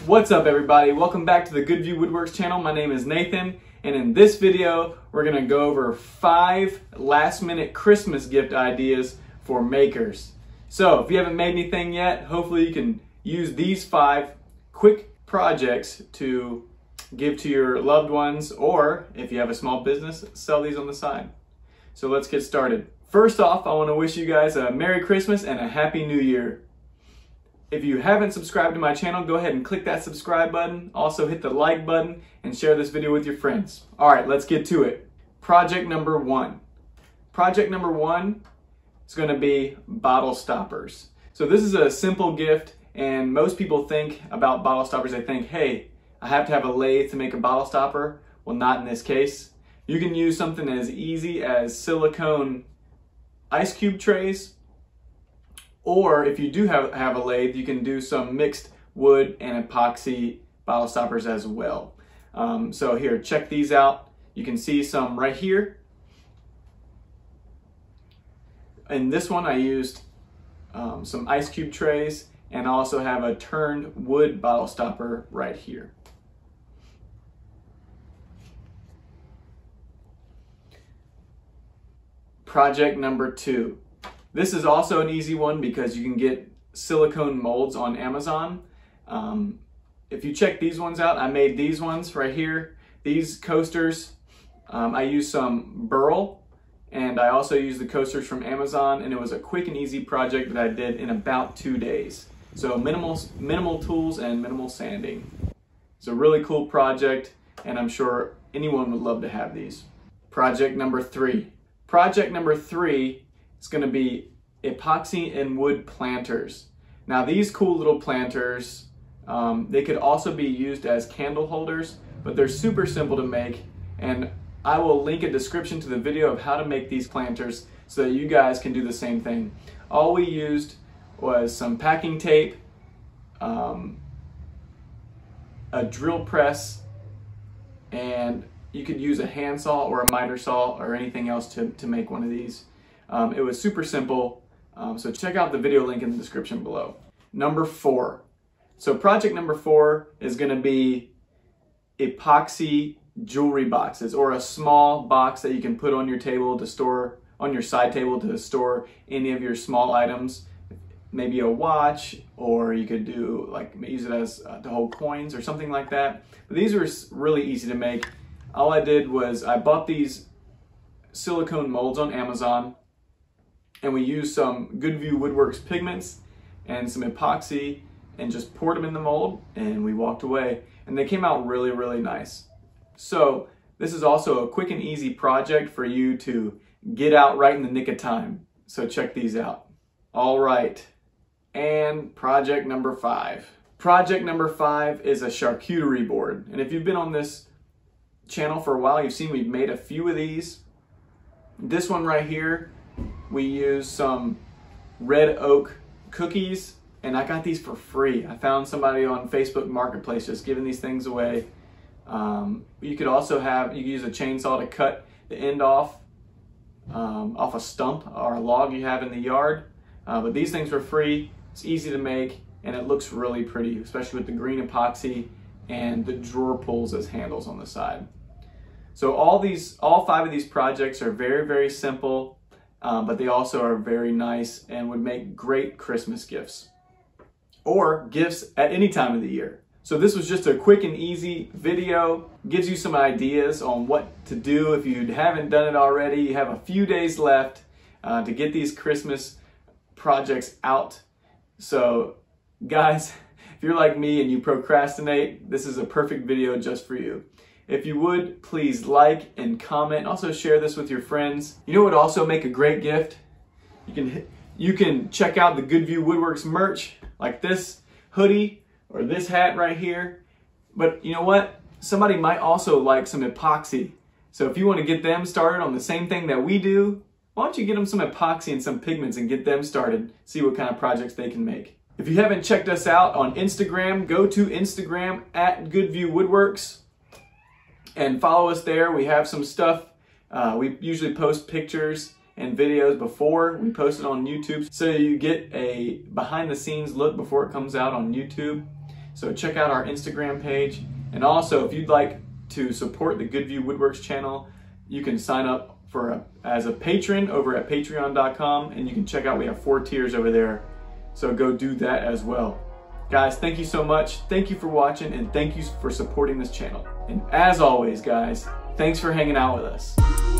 What's up everybody? Welcome back to the Good View Woodworks channel. My name is Nathan, and in this video we're going to go over 5 last minute Christmas gift ideas for makers. So if you haven't made anything yet, hopefully you can use these 5 quick projects to give to your loved ones, or if you have a small business, sell these on the side. So let's get started. First off, I want to wish you guys a Merry Christmas and a Happy New Year. If you haven't subscribed to my channel, go ahead and click that subscribe button. Also hit the like button and share this video with your friends. All right, let's get to it. Project number 1. Project number 1 is going to be bottle stoppers. So this is a simple gift, and most people think about bottle stoppers, they think, hey, I have to have a lathe to make a bottle stopper. Well, not in this case. You can use something as easy as silicone ice cube trays. Or if you do have a lathe, you can do some mixed wood and epoxy bottle stoppers as well. So here, check these out. You can see some right here. In this one, I used some ice cube trays, and I also have a turned wood bottle stopper right here. Project number 2. This is also an easy one because you can get silicone molds on Amazon. If you check these ones out, I made these ones right here. These coasters, I used some burl, and I also used the coasters from Amazon, and it was a quick and easy project that I did in about 2 days. So minimal tools and minimal sanding. It's a really cool project, and I'm sure anyone would love to have these. Project number 3. Project number 3 is going to be epoxy and wood planters. Now these cool little planters, they could also be used as candle holders, but they're super simple to make, and I will link a description to the video of how to make these planters so that you guys can do the same thing. All we used was some packing tape, a drill press, and you could use a handsaw or a miter saw or anything else to make one of these. It was super simple, so check out the video link in the description below. Number 4. So project number 4 is going to be epoxy jewelry boxes, or a small box that you can put on your table to store, on your side table to store any of your small items. Maybe a watch, or you could do use it as to hold coins or something like that. But these were really easy to make. All I did was I bought these silicone molds on Amazon, and we used some Good View Woodworks pigments and some epoxy and just poured them in the mold, and we walked away, and they came out really, really nice. So this is also a quick and easy project for you to get out right in the nick of time. So check these out. All right, and project number 5. Project number 5 is a charcuterie board, and if you've been on this channel for a while, you've seen we've made a few of these. This one right here, we used some red oak cookies, and I got these for free. I found somebody on Facebook Marketplace just giving these things away. You could also use a chainsaw to cut the end off a stump or a log you have in the yard. But these things were free. It's easy to make, and it looks really pretty, especially with the green epoxy and the drawer pulls as handles on the side. So all 5 of these projects are very, very simple, but they also are very nice and would make great Christmas gifts or gifts at any time of the year. So this was just a quick and easy video, gives you some ideas on what to do if you haven't done it already. You have a few days left to get these Christmas projects out. So guys, if you're like me and you procrastinate, this is a perfect video just for you. If you would, please like and comment, and also share this with your friends. You know what would also make a great gift? You can check out the Good View Woodworks merch, like this hoodie or this hat right here. But you know what? Somebody might also like some epoxy. So if you want to get them started on the same thing that we do, why don't you get them some epoxy and some pigments and get them started, see what kind of projects they can make. If you haven't checked us out on Instagram, go to Instagram at Good View Woodworks and follow us there. We have some stuff. We usually post pictures and videos before we post it on YouTube, so you get a behind the scenes look before it comes out on YouTube. So check out our Instagram page. And also, if you'd like to support the Goodview Woodworks channel, you can sign up as a patron over at patreon.com, and you can check out, we have 4 tiers over there. So go do that as well. Guys, thank you so much. Thank you for watching, and thank you for supporting this channel. And as always, guys, thanks for hanging out with us.